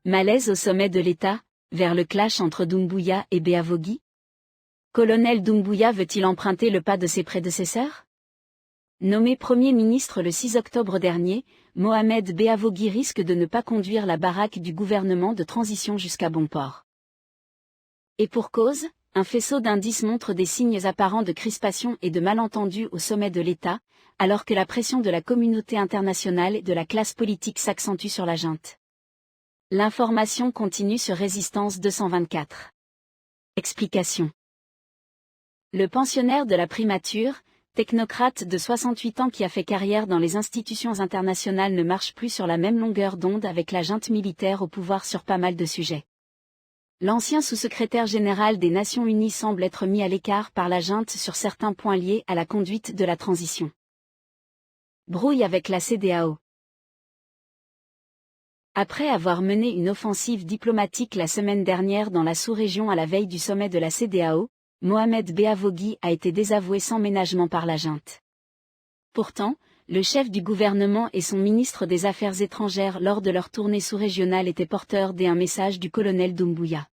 Malaise au sommet de l'État, vers le clash entre Doumbouya et Beavogui. Colonel Doumbouya veut-il emprunter le pas de ses prédécesseurs? Nommé Premier ministre le 6 octobre dernier, Mohamed Beavogui risque de ne pas conduire la baraque du gouvernement de transition jusqu'à bon port. Et pour cause, un faisceau d'indices montre des signes apparents de crispation et de malentendus au sommet de l'État, alors que la pression de la communauté internationale et de la classe politique s'accentue sur la junte. L'information continue sur Résistance 224. Explication. Le pensionnaire de la primature, technocrate de 68 ans qui a fait carrière dans les institutions internationales ne marche plus sur la même longueur d'onde avec la junte militaire au pouvoir sur pas mal de sujets. L'ancien sous-secrétaire général des Nations Unies semble être mis à l'écart par la junte sur certains points liés à la conduite de la transition. Brouille avec la CEDEAO. Après avoir mené une offensive diplomatique la semaine dernière dans la sous-région à la veille du sommet de la CEDEAO, Mohamed Beavogui a été désavoué sans ménagement par la junte. Pourtant, le chef du gouvernement et son ministre des Affaires étrangères lors de leur tournée sous-régionale étaient porteurs d'un message du colonel Doumbouya.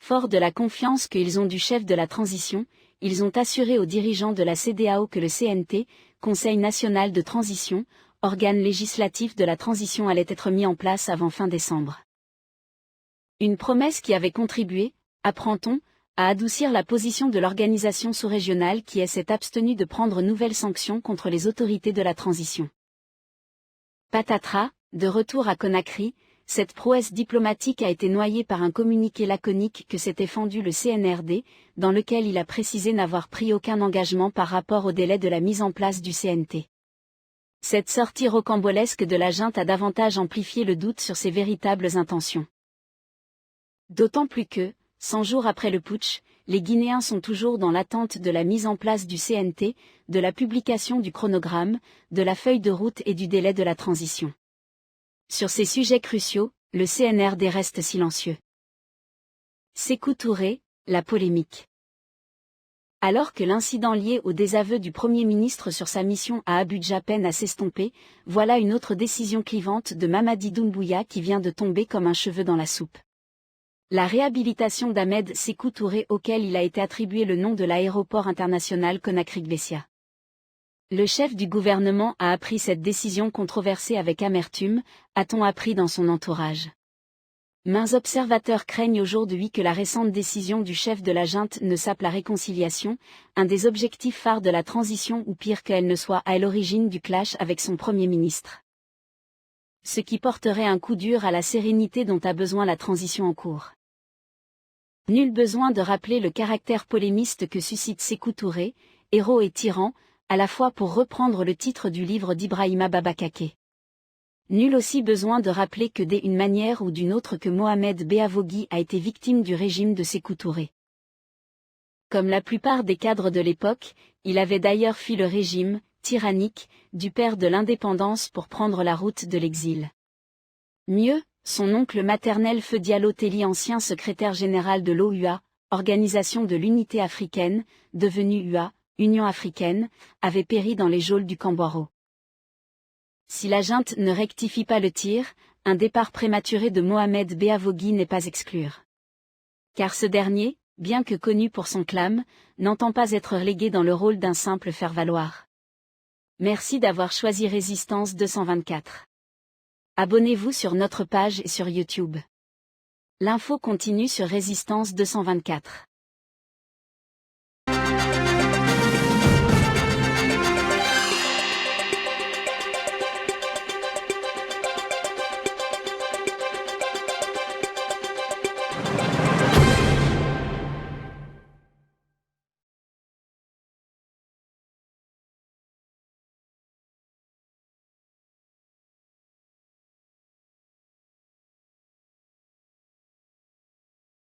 Forts de la confiance qu'ils ont du chef de la transition, ils ont assuré aux dirigeants de la CEDEAO que le CNT, Conseil national de transition, organe législatif de la transition allait être mis en place avant fin décembre. Une promesse qui avait contribué, apprend-on, à adoucir la position de l'organisation sous-régionale qui s'est abstenue de prendre nouvelles sanctions contre les autorités de la transition. Patatras, de retour à Conakry, cette prouesse diplomatique a été noyée par un communiqué laconique que s'était fendu le CNRD, dans lequel il a précisé n'avoir pris aucun engagement par rapport au délai de la mise en place du CNT. Cette sortie rocambolesque de la junte a davantage amplifié le doute sur ses véritables intentions. D'autant plus que, 100 jours après le putsch, les Guinéens sont toujours dans l'attente de la mise en place du CNT, de la publication du chronogramme, de la feuille de route et du délai de la transition. Sur ces sujets cruciaux, le CNRD reste silencieux. Sékou Touré, la polémique. Alors que l'incident lié au désaveu du Premier ministre sur sa mission à Abuja peine à s'estomper, voilà une autre décision clivante de Mamadi Doumbouya qui vient de tomber comme un cheveu dans la soupe. La réhabilitation d'Ahmed Sékou Touré auquel il a été attribué le nom de l'aéroport international Conakry-Gbessia. Le chef du gouvernement a appris cette décision controversée avec amertume, a-t-on appris dans son entourage. Maints observateurs craignent aujourd'hui que la récente décision du chef de la junte ne sape la réconciliation, un des objectifs phares de la transition ou pire qu'elle ne soit à l'origine du clash avec son Premier ministre. Ce qui porterait un coup dur à la sérénité dont a besoin la transition en cours. Nul besoin de rappeler le caractère polémiste que suscite Sékou Touré, héros et tyran, à la fois pour reprendre le titre du livre d'Ibrahima Babakake. Nul aussi besoin de rappeler que d'une manière ou d'une autre que Mohamed Beavogui a été victime du régime de Sékou Touré. Comme la plupart des cadres de l'époque, il avait d'ailleurs fui le régime, tyrannique, du père de l'indépendance pour prendre la route de l'exil. Mieux, son oncle maternel Feu Diallo Telli, ancien secrétaire général de l'OUA, Organisation de l'Unité africaine, devenue UA, Union africaine, avait péri dans les geôles du Camboro. Si la junte ne rectifie pas le tir, un départ prématuré de Mohamed Beavogui n'est pas exclure. Car ce dernier, bien que connu pour son clame, n'entend pas être relégué dans le rôle d'un simple faire-valoir. Merci d'avoir choisi Résistance 224. Abonnez-vous sur notre page et sur YouTube. L'info continue sur Résistance 224.